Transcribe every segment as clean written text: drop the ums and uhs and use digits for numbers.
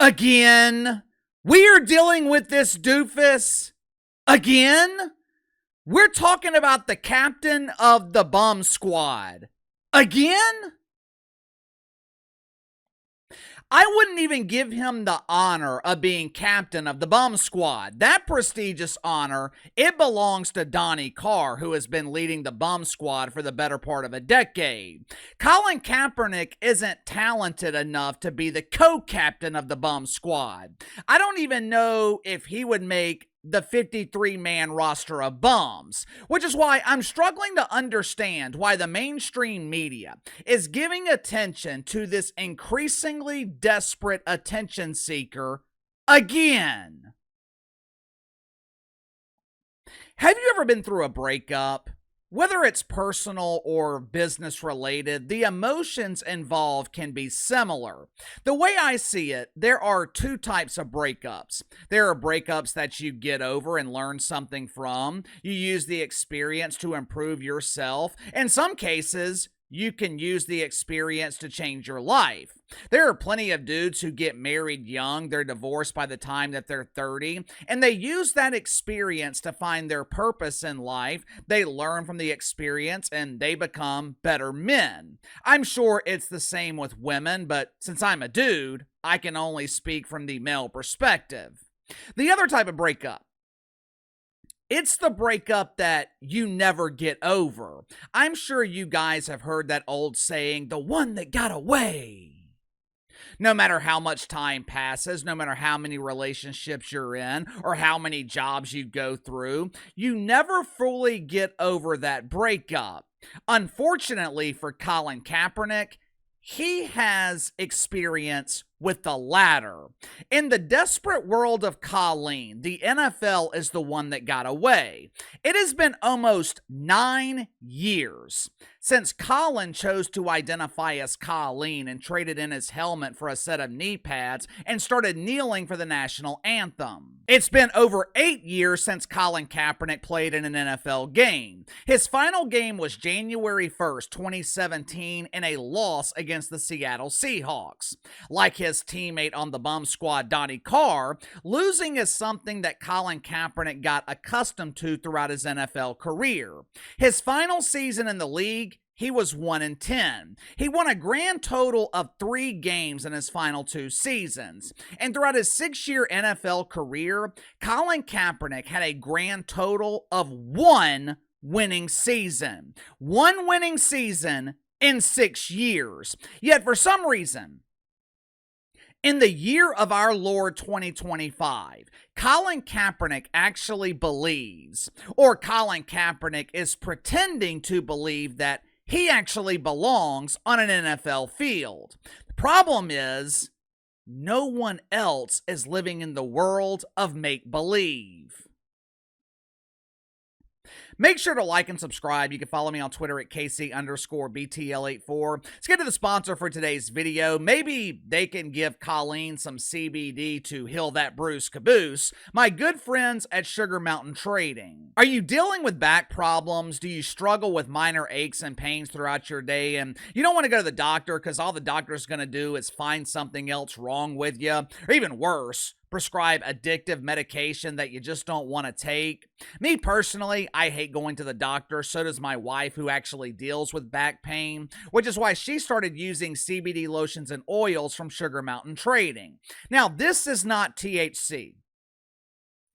Again? We are dealing with this doofus? Again? We're talking about the captain of the bomb squad. Again? I wouldn't even give him the honor of being captain of the bomb squad. That prestigious honor, it belongs to Donnie Carr, who has been leading the bomb squad for the better part of a decade. Colin Kaepernick isn't talented enough to be the co-captain of the bomb squad. I don't even know if he would make the 53-man roster of bums, which is why I'm struggling to understand why the mainstream media is giving attention to this increasingly desperate attention seeker again. Have you ever been through a breakup? Whether it's personal or business related, the emotions involved can be similar. The way I see it, there are two types of breakups. There are breakups that you get over and learn something from. You use the experience to improve yourself. In some cases, you can use the experience to change your life. There are plenty of dudes who get married young, they're divorced by the time that they're 30, and they use that experience to find their purpose in life. They learn from the experience and they become better men. I'm sure it's the same with women, but since I'm a dude, I can only speak from the male perspective. The other type of breakup, it's the breakup that you never get over. I'm sure you guys have heard that old saying, the one that got away. No matter how much time passes, no matter how many relationships you're in, or how many jobs you go through, you never fully get over that breakup. Unfortunately for Colin Kaepernick, he has experience with the latter. In the desperate world of Colleen, the NFL is the one that got away. It has been almost 9 years since Colin chose to identify as Colleen and traded in his helmet for a set of knee pads and started kneeling for the national anthem. It's been over 8 years since Colin Kaepernick played in an NFL game. His final game was January 1st, 2017 in a loss against the Seattle Seahawks. Like his teammate on the bomb squad, Donnie Carr, losing is something that Colin Kaepernick got accustomed to throughout his NFL career. His final season in the league, he was 1-10. He won a grand total of 3 games in his final 2 seasons. And throughout his 6-year NFL career, Colin Kaepernick had a grand total of 1 winning season. 1 winning season in 6 years. Yet for some reason, in the year of our Lord 2025, Colin Kaepernick actually believes, or Colin Kaepernick is pretending to believe, that he actually belongs on an NFL field. The problem is, no one else is living in the world of make-believe. Make sure to like and subscribe. You can follow me on Twitter at KC_BTL84. Let's get to the sponsor for today's video. Maybe they can give Colleen some CBD to heal that bruised caboose. My good friends at Sugar Mountain Trading. Are you dealing with back problems? Do you struggle with minor aches and pains throughout your day and you don't want to go to the doctor because all the doctor's going to do is find something else wrong with you? Or even worse, prescribe addictive medication that you just don't want to take. Me personally, I hate going to the doctor. So does my wife, who actually deals with back pain, which is why she started using CBD lotions and oils from Sugar Mountain Trading. Now, this is not THC.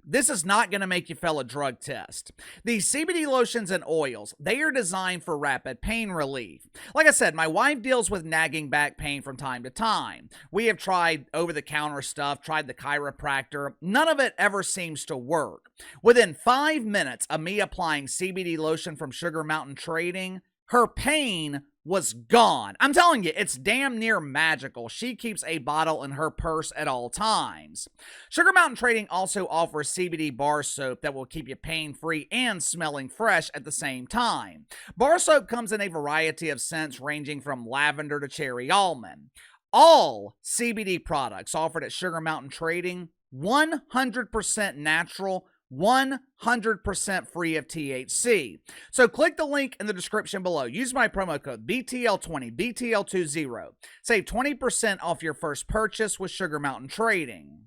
This is not going to make you fail a drug test. These CBD lotions and oils, they are designed for rapid pain relief. Like I said, my wife deals with nagging back pain from time to time. We have tried over-the-counter stuff, tried the chiropractor. None of it ever seems to work. Within 5 minutes of me applying CBD lotion from Sugar Mountain Trading, her pain was gone. I'm telling you, it's damn near magical. She keeps a bottle in her purse at all times. Sugar Mountain Trading also offers CBD bar soap that will keep you pain-free and smelling fresh at the same time. Bar soap comes in a variety of scents ranging from lavender to cherry almond. All CBD products offered at Sugar Mountain Trading, 100% natural, 100% free of THC. So click the link in the description below. Use my promo code BTL20, BTL20. Save 20% off your first purchase with Sugar Mountain Trading.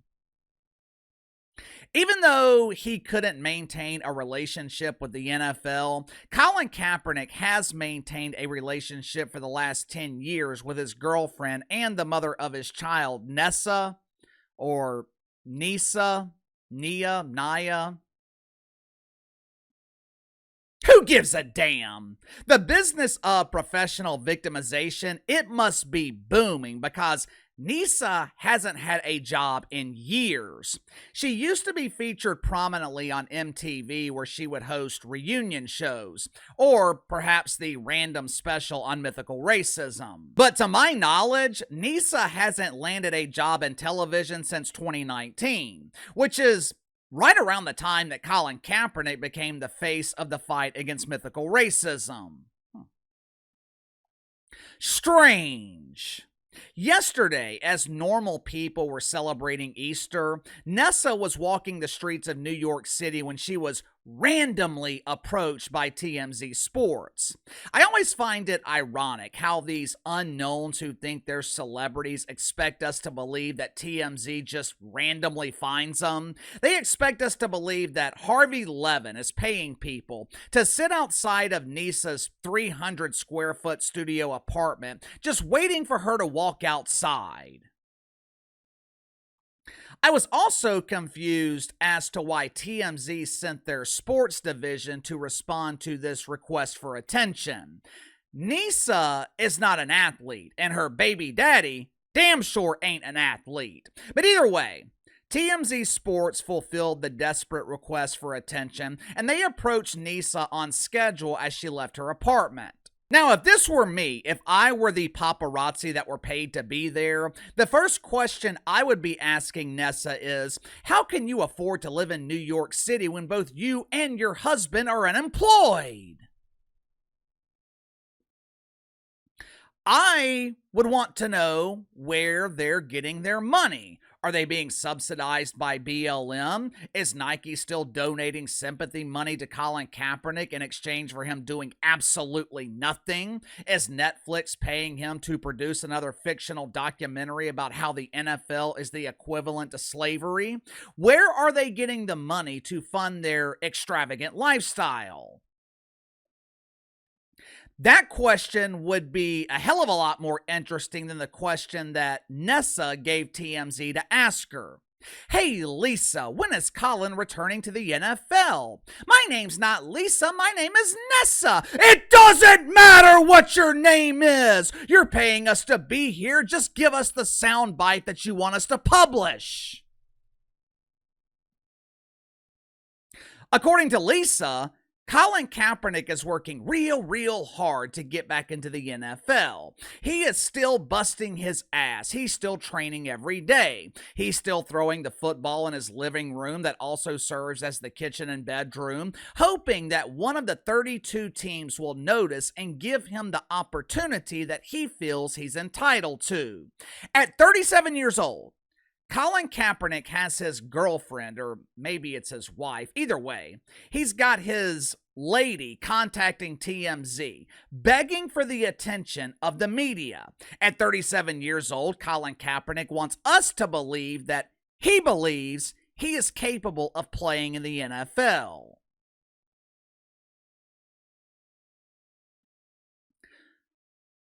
Even though he couldn't maintain a relationship with the NFL, Colin Kaepernick has maintained a relationship for the last 10 years with his girlfriend and the mother of his child, Nessa, or Nisa, Naya. Who gives a damn? The business of professional victimization, it must be booming because Nessa hasn't had a job in years. She used to be featured prominently on MTV where she would host reunion shows, or perhaps the random special on mythical racism. But to my knowledge, Nessa hasn't landed a job in television since 2019, which is right around the time that Colin Kaepernick became the face of the fight against mythical racism. Strange. Yesterday, as normal people were celebrating Easter, Nessa was walking the streets of New York City when she was randomly approached by TMZ Sports. I always find it ironic how these unknowns who think they're celebrities expect us to believe that TMZ just randomly finds them. They expect us to believe that Harvey Levin is paying people to sit outside of Nessa's 300 square foot studio apartment just waiting for her to walk outside. I was also confused as to why TMZ sent their sports division to respond to this request for attention. Nessa is not an athlete, and her baby daddy damn sure ain't an athlete. But either way, TMZ Sports fulfilled the desperate request for attention, and they approached Nessa on schedule as she left her apartment. Now, if this were me, if I were the paparazzi that were paid to be there, the first question I would be asking Nessa is, how can you afford to live in New York City when both you and your husband are unemployed? I would want to know where they're getting their money. Are they being subsidized by BLM? Is Nike still donating sympathy money to Colin Kaepernick in exchange for him doing absolutely nothing? Is Netflix paying him to produce another fictional documentary about how the NFL is the equivalent to slavery? Where are they getting the money to fund their extravagant lifestyle? That question would be a hell of a lot more interesting than the question that Nessa gave TMZ to ask her. Hey Lisa, when is Colin returning to the NFL? My name's not Lisa, my name is Nessa. It doesn't matter what your name is. You're paying us to be here. Just give us the sound bite that you want us to publish. According to Lisa, Colin Kaepernick is working real hard to get back into the NFL. He is still busting his ass. He's still training every day. He's still throwing the football in his living room that also serves as the kitchen and bedroom, hoping that one of the 32 teams will notice and give him the opportunity that he feels he's entitled to. At 37 years old, Colin Kaepernick has his girlfriend, or maybe it's his wife, either way, he's got his lady contacting TMZ, begging for the attention of the media. At 37 years old, Colin Kaepernick wants us to believe that he believes he is capable of playing in the NFL.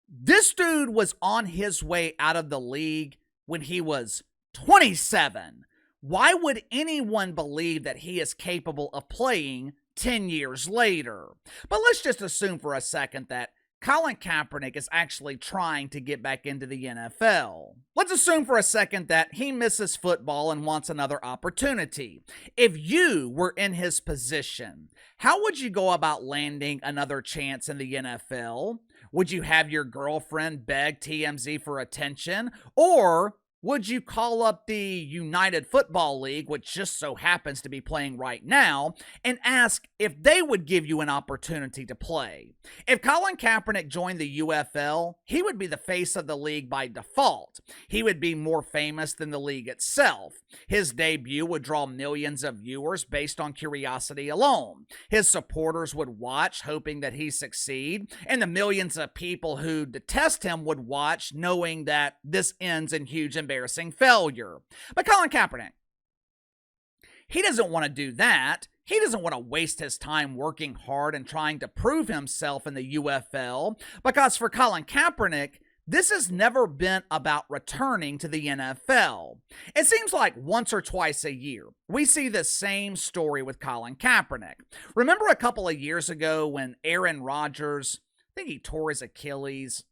This dude was on his way out of the league when he was 27. Why would anyone believe that he is capable of playing 10 years later? But let's just assume for a second that Colin Kaepernick is actually trying to get back into the NFL. Let's assume for a second that he misses football and wants another opportunity. If you were in his position, how would you go about landing another chance in the NFL? Would you have your girlfriend beg TMZ for attention? Or Would you call up the United Football League, which just so happens to be playing right now, and ask if they would give you an opportunity to play? If Colin Kaepernick joined the UFL, he would be the face of the league by default. He would be more famous than the league itself. His debut would draw millions of viewers based on curiosity alone. His supporters would watch, hoping that he succeed, and the millions of people who detest him would watch, knowing that this ends in huge embarrassing failure. But Colin Kaepernick, he doesn't want to do that. He doesn't want to waste his time working hard and trying to prove himself in the UFL, because for Colin Kaepernick, this has never been about returning to the NFL. It seems like once or twice a year, we see the same story with Colin Kaepernick. Remember a couple of years ago when Aaron Rodgers, I think he tore his Achilles.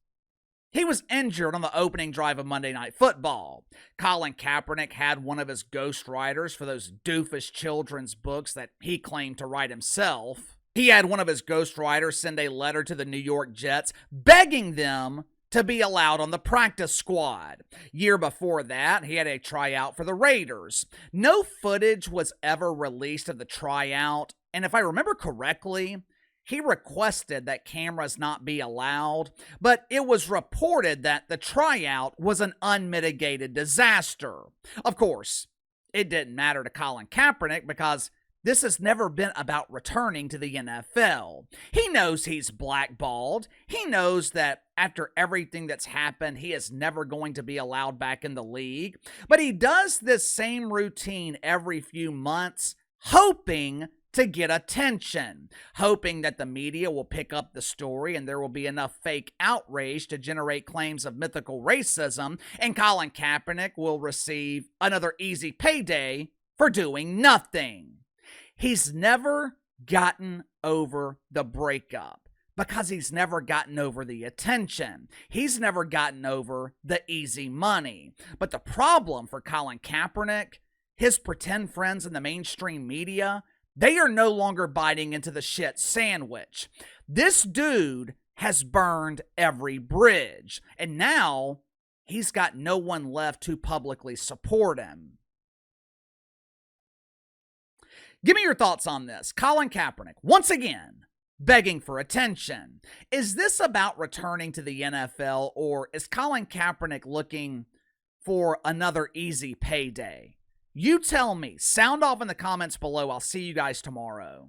He was injured on the opening drive of Monday Night Football. Colin Kaepernick had one of his ghostwriters for those doofus children's books that he claimed to write himself. He had one of his ghostwriters send a letter to the New York Jets begging them to be allowed on the practice squad. Year before that, he had a tryout for the Raiders. No footage was ever released of the tryout, and if I remember correctly, he requested that cameras not be allowed, but it was reported that the tryout was an unmitigated disaster. Of course, it didn't matter to Colin Kaepernick because this has never been about returning to the NFL. He knows he's blackballed. He knows that after everything that's happened, he is never going to be allowed back in the league. But he does this same routine every few months, hoping to get attention, hoping that the media will pick up the story and there will be enough fake outrage to generate claims of mythical racism, and Colin Kaepernick will receive another easy payday for doing nothing. He's never gotten over the breakup because he's never gotten over the attention. He's never gotten over the easy money. But the problem for Colin Kaepernick, his pretend friends in the mainstream media, they are no longer biting into the shit sandwich. This dude has burned every bridge, and now he's got no one left to publicly support him. Give me your thoughts on this. Colin Kaepernick, once again, begging for attention. Is this about returning to the NFL, or is Colin Kaepernick looking for another easy payday? You tell me. Sound off in the comments below. I'll see you guys tomorrow.